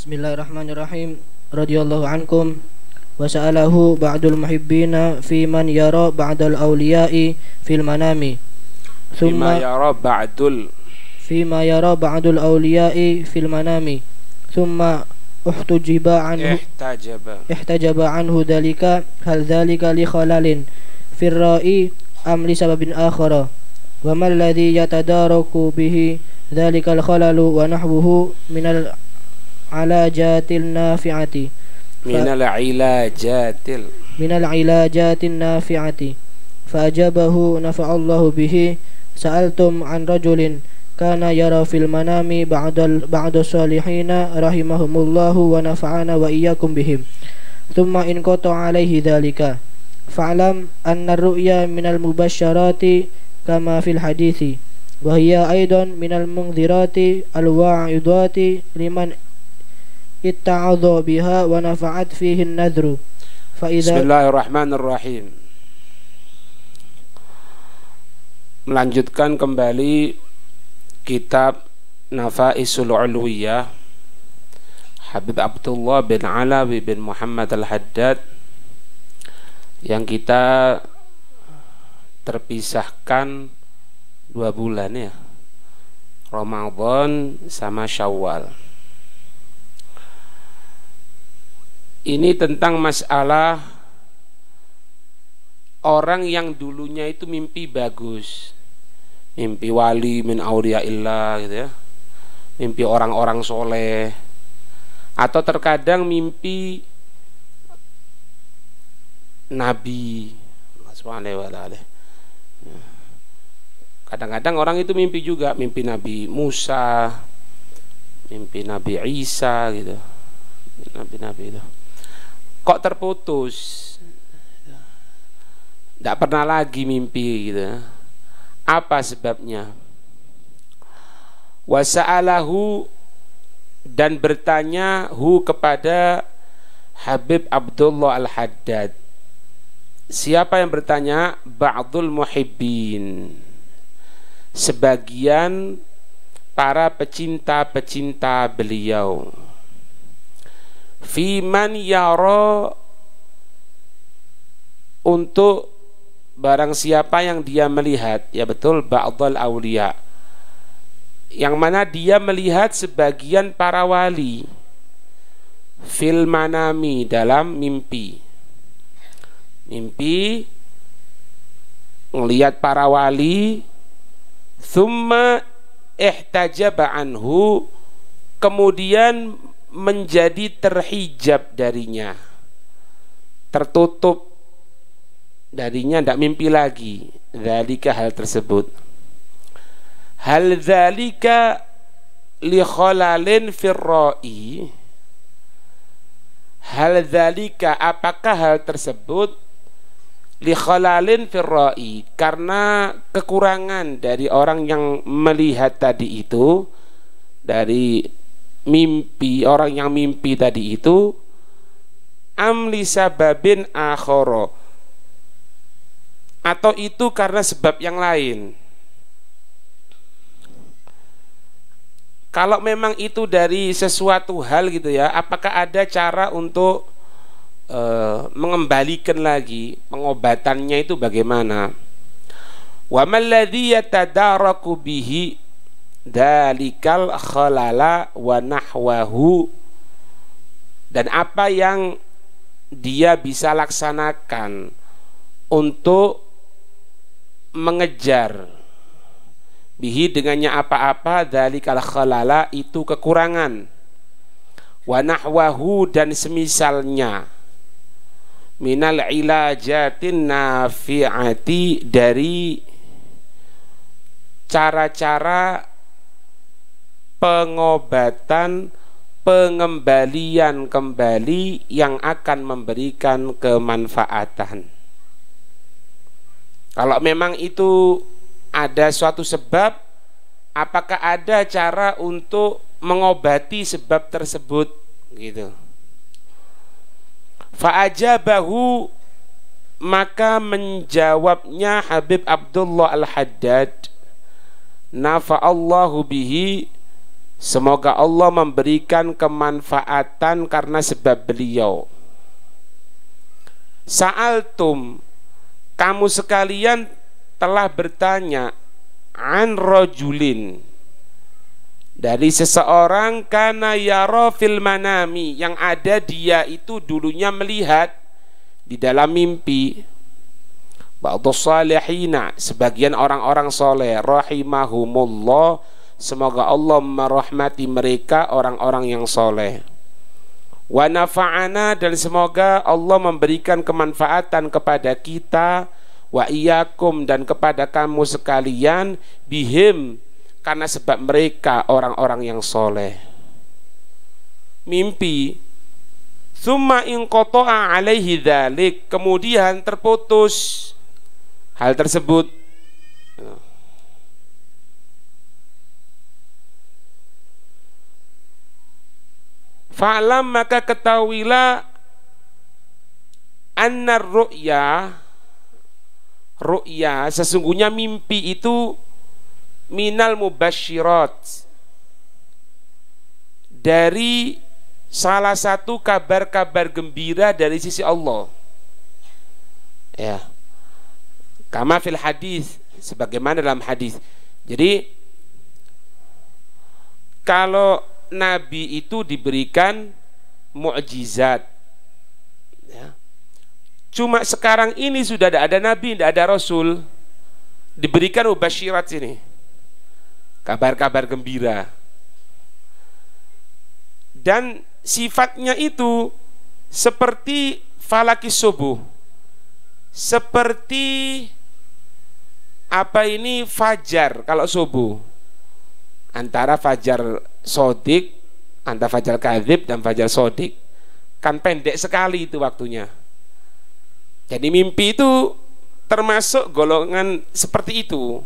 Bismillahirrahmanirrahim. Radhiyallahu ankum wa sa'alahu ba'dul muhibbina fi man yara ba'dal awliya'i fil manami. Fima yara ba'dul awliya'i fil manami. Thumma ihtajaba anhu dhalika hal dhalika li khalalin fir ra'i am li sababin akhara. Wa man alladhi yatadaraku bihi dhalika al khalalu wa nahwuhu minal alajatil nafi'ati minal ilajatin nafi'ati fa'ajabahu nafa'allahu bihi sa'altum an rajulin kana yara fil manami ba'da salihina rahimahumullahu wa nafa'ana wa iyyakum bihim thumma in qata alaihi dhalika fa'lam anna ar-ru'ya minal mubassyarati kama fil hadithi wa hiya aidan minal munzirati al-wa'idati liman itta'adha biha wa nafa'at fihi an-nadhru fa idza Bismillahirrahmanirrahim. Melanjutkan kembali kitab Nafaisul Ulwiyah Habib Abdullah bin Alawi bin Muhammad Al-Haddad yang kita terpisahkan 2 bulan ya, Ramadan sama Syawal. Ini tentang masalah orang yang dulunya itu mimpi bagus, mimpi wali min auliyaillah gitu ya, mimpi orang-orang soleh, atau terkadang mimpi nabi. Kadang-kadang orang itu mimpi juga, mimpi Nabi Musa, mimpi Nabi Isa gitu, nabi-nabi itu. Kok terputus, tidak pernah lagi mimpi gitu. Apa sebabnya? Wasa'alahu, dan bertanya kepada Habib Abdullah Al-Haddad. Siapa yang bertanya? Ba'dul muhibbin, sebagian para pecinta-pecinta beliau. Fiman yara, untuk barang siapa yang dia melihat, ya betul, ba'dal awliya, yang mana dia melihat sebagian para wali, fil manami, dalam mimpi. Mimpi melihat para wali, thumma ihtajaba anhu, kemudian menjadi terhijab darinya, tertutup darinya, tidak mimpi lagi. Dzalika, hal tersebut. Hal dzalika li khalalin firra'i. Hal dzalika, apakah hal tersebut li khalalin firra'i, karena kekurangan dari orang yang melihat tadi itu, dari mimpi, orang yang mimpi tadi itu, amli sababin akhara, atau itu karena sebab yang lain. Kalau memang itu dari sesuatu hal gitu ya, apakah ada cara untuk mengembalikan lagi, pengobatannya itu bagaimana? Wa man ladzi yatadaraku bihi dalikal khalala wa nahwahu, dan apa yang dia bisa laksanakan untuk mengejar bihi, dengannya apa-apa, dalikal khalala, itu kekurangan, wa nahwahu, dan semisalnya, minal ilajatin nafi'ati, dari cara-cara pengobatan, pengembalian kembali yang akan memberikan kemanfaatan. Kalau memang itu ada suatu sebab, apakah ada cara untuk mengobati sebab tersebut gitu. Fa'ajabahu, maka menjawabnya Habib Abdullah Al-Haddad, nafa'allahu bihi, Semoga Allah memberikan kemanfaatan karena sebab beliau. Sa'altum, kamu sekalian telah bertanya, an rajulin, dari seseorang kana yara fil manami, yang ada dia itu dulunya melihat di dalam mimpi. Ba'dus salihina, sebagian orang-orang soleh, rahimahumullah, semoga Allah merahmati mereka orang-orang yang soleh. Wa nafa'ana, dan semoga Allah memberikan kemanfaatan kepada kita, wa iyyakum, dan kepada kamu sekalian, bihim, karena sebab mereka orang-orang yang soleh. Mimpi. Tsumma in qata'a alaihi dzalik, kemudian terputus hal tersebut. Fa'lam, maka ketahuilah, annar ru'ya, sesungguhnya mimpi itu minal mubasyirat, dari salah satu kabar-kabar gembira dari sisi Allah. Ya. Kama fil hadis, sebagaimana dalam hadis. Jadi kalau Nabi itu diberikan mukjizat, ya. Cuma sekarang ini sudah tidak ada Nabi, tidak ada Rasul, diberikan mubasyirat ini, kabar-kabar gembira, dan sifatnya itu seperti falakis subuh, seperti apa ini, fajar kalau subuh, antara fajar sodik, antara fajar kadzib dan fajar sodik, kan pendek sekali itu waktunya. Jadi mimpi itu termasuk golongan seperti itu.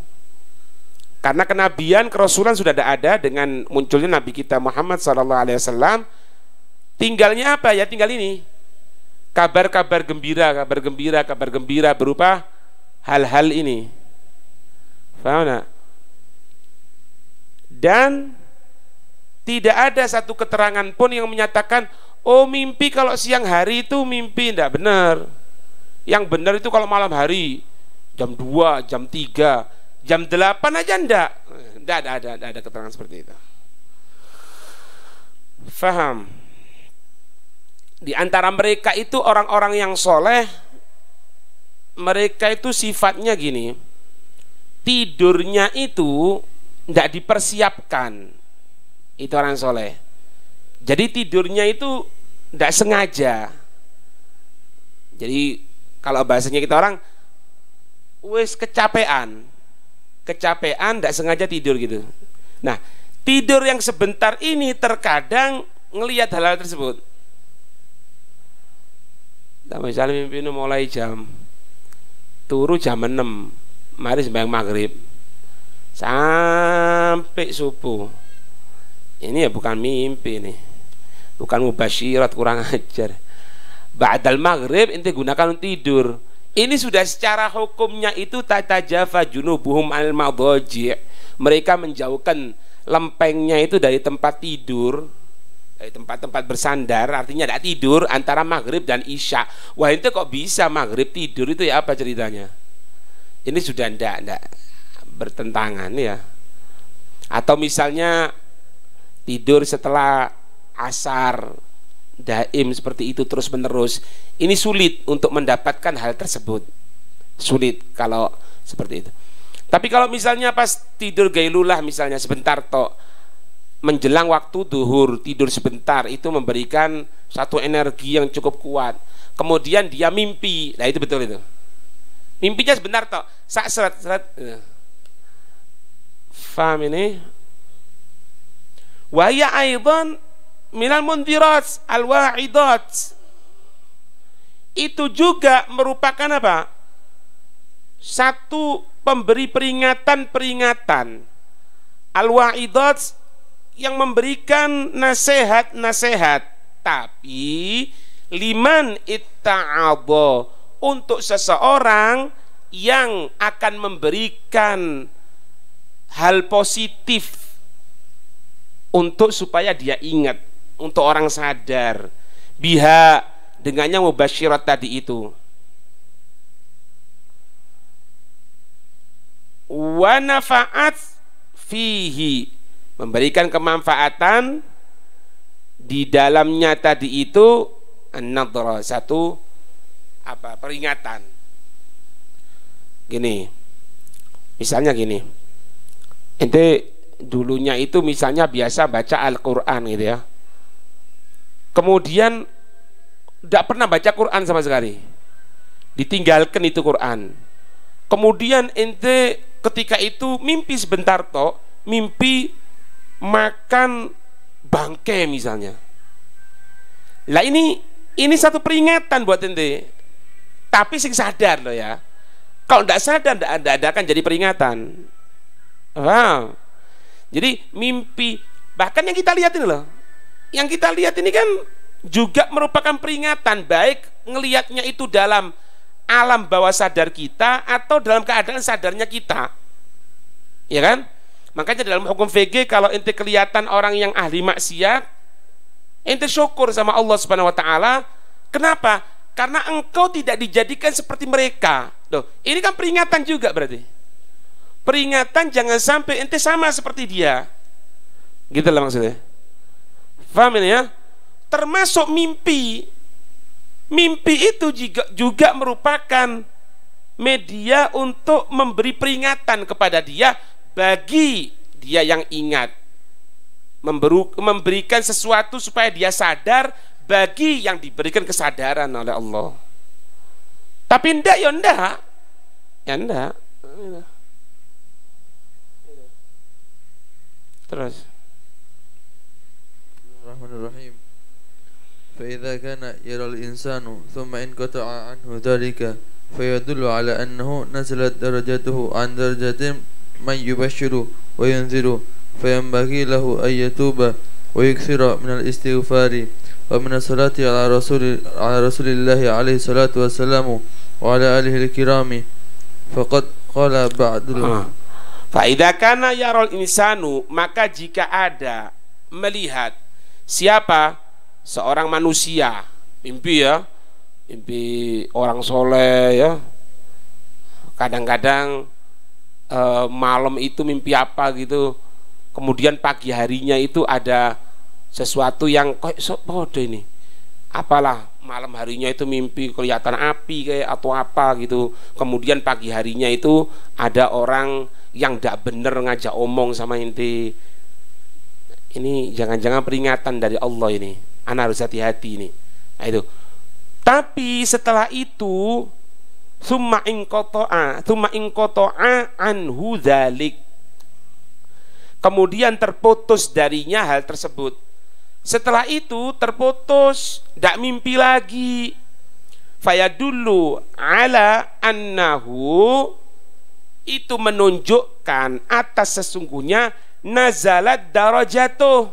Karena kenabian, kerasulan sudah ada dengan munculnya Nabi kita Muhammad SAW. Tinggalnya apa ya? Tinggal ini, kabar-kabar gembira, kabar gembira berupa hal-hal ini. Paham tak? Dan tidak ada satu keterangan pun yang menyatakan, oh mimpi kalau siang hari itu mimpi. Tidak benar. Yang benar itu kalau malam hari, jam 2, jam 3, jam 8 aja tidak ada keterangan seperti itu. Faham? Di antara mereka itu orang-orang yang soleh, mereka itu sifatnya gini, tidurnya itu tidak dipersiapkan. Itu orang soleh. Jadi tidurnya itu tidak sengaja. Jadi kalau bahasanya kita orang, wes kecapean tidak sengaja tidur gitu. Nah, tidur yang sebentar ini terkadang ngelihat hal-hal tersebut. Misalnya mimpi mulai turu jam 6, mari sembahyang maghrib sampai subuh. Ini ya bukan mimpi nih, bukan mubasyirat, kurang ajar. Ba'dal maghrib ente gunakan untuk tidur. Ini sudah secara hukumnya itu tatajafa junubuhum anil madhaji'. Mereka menjauhkan lempengnya itu dari tempat tidur, dari tempat-tempat bersandar, artinya tidak tidur antara maghrib dan isya. Wah, itu kok bisa maghrib tidur, itu ya apa ceritanya? Ini sudah tidak bertentangan ya. Atau misalnya tidur setelah asar, daim seperti itu terus menerus, ini sulit untuk mendapatkan hal tersebut, sulit kalau seperti itu. Tapi kalau misalnya pas tidur gailulah, misalnya sebentar tok, menjelang waktu duhur tidur sebentar, itu memberikan satu energi yang cukup kuat. Kemudian dia mimpi, nah itu betul itu. Mimpinya sebentar tok, seret. Faham ini? Wa ya aidan minal mundhirat al-wa'idat, itu juga merupakan apa? Satu pemberi peringatan al-wa'idat, yang memberikan nasihat-nasihat, tapi liman itta'adha, untuk seseorang yang akan memberikan hal positif untuk supaya dia ingat, untuk orang sadar. Biha, dengannya mubasyirat tadi itu. Wa nafa'at fihi, memberikan kemanfaatan di dalamnya tadi itu, an-nadra, satu peringatan. Gini, misalnya gini, ente dulunya itu misalnya biasa baca Al-Quran gitu ya, kemudian tidak pernah baca Quran sama sekali, ditinggalkan itu Quran, kemudian ente ketika itu mimpi sebentar toh, mimpi makan bangke misalnya. Lah ini satu peringatan buat ente, tapi sing sadar loh ya. Kalau tidak sadar, tidak akan jadi peringatan. Wow. Jadi mimpi, bahkan yang kita lihat ini loh, yang kita lihat ini kan juga merupakan peringatan, baik ngelihatnya itu dalam alam bawah sadar kita atau dalam keadaan sadarnya kita, ya kan? Makanya dalam hukum VG, kalau ente kelihatan orang yang ahli maksiat, ente syukur sama Allah Subhanahu Wa Taala. Kenapa? Karena engkau tidak dijadikan seperti mereka. Loh, ini kan peringatan juga berarti. Peringatan jangan sampai ente sama seperti dia. Gitu lah maksudnya. Paham ini ya? Termasuk mimpi. Mimpi itu juga merupakan media untuk memberi peringatan kepada dia, bagi dia yang ingat. Memberikan sesuatu supaya dia sadar, bagi yang diberikan kesadaran oleh Allah. Tapi ndak ya ndak. Ya ndak. Terus. Bismillahirrahmanirrahim. فإذا كان يرى الإنسان ثم انقطع عنه ذلك فيدل على أنه نزلت درجته عن درجة من يبشر وينذر فينبغي له أن يتوب ويكثر من الاستغفار ومن الصلاة على رسول الله عليه الصلاة والسلام وعلى آله الكرام فقد قال بعض فإذا كان يرى الإنسان, maka jika ada melihat siapa seorang manusia mimpi ya, mimpi orang soleh ya, kadang-kadang malam itu mimpi apa gitu, kemudian pagi harinya itu ada sesuatu yang kok podo ini, apalah, malam harinya itu mimpi kelihatan api kayak atau apa gitu, kemudian pagi harinya itu ada orang yang tidak benar ngajak omong sama inti. Ini jangan-jangan peringatan dari Allah ini, anak harus hati-hati ini. Nah itu. Tapi setelah itu summa inqata'a anhu dzalik, kemudian terputus darinya hal tersebut. Setelah itu terputus, tidak mimpi lagi. Fayadullu ala annahu, itu menunjukkan atas sesungguhnya nazalat darajatuh,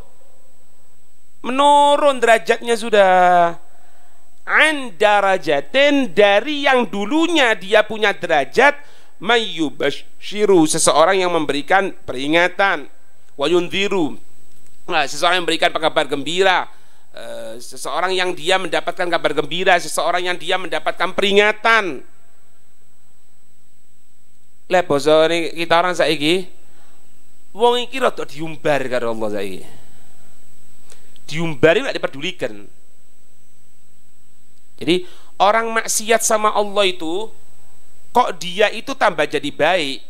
menurun derajatnya sudah, an darajatin, dari yang dulunya dia punya derajat mayyubashiru, seseorang yang memberikan peringatan, wayundhiru, seseorang yang memberikan kabar gembira, seseorang yang dia mendapatkan kabar gembira, seseorang yang dia mendapatkan peringatan. Lah basa kita orang saiki wong iki rada diumbar karo Allah saiki. Diumbari nggak dipedulikan. Jadi orang maksiat sama Allah itu kok dia itu tambah jadi baik,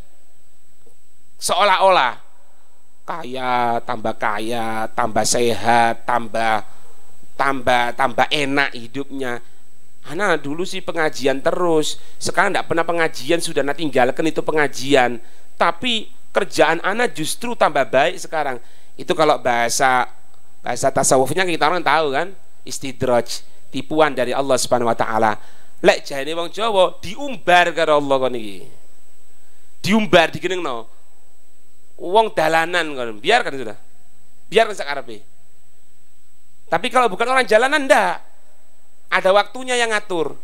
seolah-olah kaya, tambah sehat, tambah enak hidupnya. Anak dulu sih pengajian terus, sekarang tidak pernah pengajian, sudah tinggalkan itu pengajian, tapi kerjaan anak justru tambah baik sekarang. Itu kalau bahasa tasawufnya kita orang tahu kan, istidraj, tipuan dari Allah Subhanahu Wa Taala. Lek jane wong Jawa diumbar karo Allah kon iki, diumbar digenengno wong dalanan kon, biarkan sudah, biarkan sakarepe. Tapi kalau bukan orang jalanan ndak, ada waktunya yang ngatur,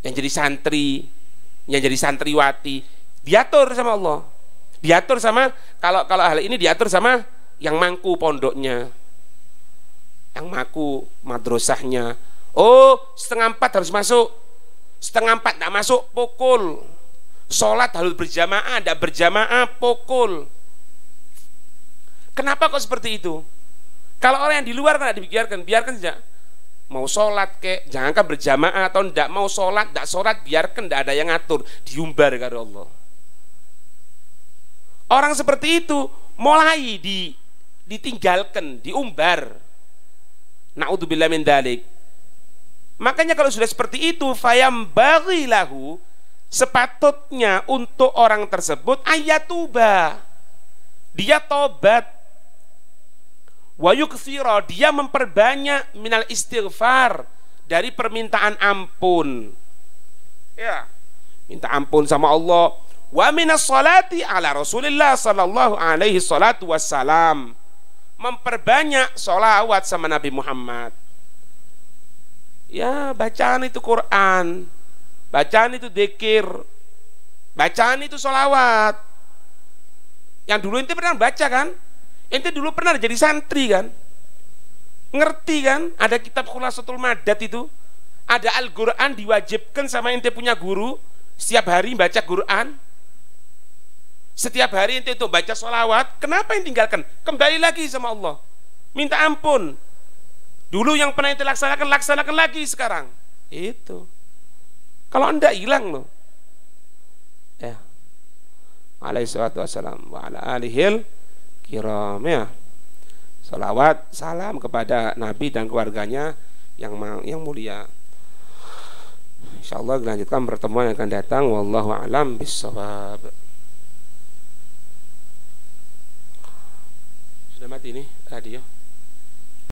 yang jadi santri, yang jadi santriwati, diatur sama Allah, diatur sama, kalau hal ini diatur sama yang mangku pondoknya, yang mangku madrasahnya. Oh, 3:30 harus masuk, 3:30 tidak masuk, pukul. Sholat harus berjamaah, tidak berjamaah, pukul. Kenapa kok seperti itu? Kalau orang yang di luar kan tidak dibiarkan, biarkan saja. Mau sholat kek, jangankan berjamaah atau tidak mau sholat, tidak sholat, biarkan, tidak ada yang ngatur, diumbar karena Allah. Orang seperti itu mulai ditinggalkan, diumbar. Na'udzubillah min dzalik. Makanya kalau sudah seperti itu, fayambaghi lahu, sepatutnya untuk orang tersebut ayatuba, dia tobat. Wa yukthira, dia memperbanyak minal istighfar, dari permintaan ampun. Ya, minta ampun sama Allah. Wa minas salati ala Rasulillah sallallahu alaihi salatu wassalam, memperbanyak sholawat sama Nabi Muhammad. Ya, bacaan itu Quran, bacaan itu dzikir, bacaan itu sholawat. Yang dulu ente pernah baca kan? Ente dulu pernah jadi santri kan? Ngerti kan? Ada kitab Khulasatul Madad itu, ada Al-Quran diwajibkan sama ente punya guru, setiap hari baca Quran, setiap hari ente untuk baca sholawat. Kenapa yang tinggalkan? Kembali lagi sama Allah, minta ampun. Dulu yang pernah ente laksanakan, laksanakan lagi sekarang. Itu kalau anda hilang loh. Ya, alaihi salatu wassalam wa ala alihil kiram, ya. Salawat salam kepada Nabi dan keluarganya yang mulia. Insyaallah dilanjutkan pertemuan yang akan datang. Wallahu a'lam bissawab. Sudah mati nih radio.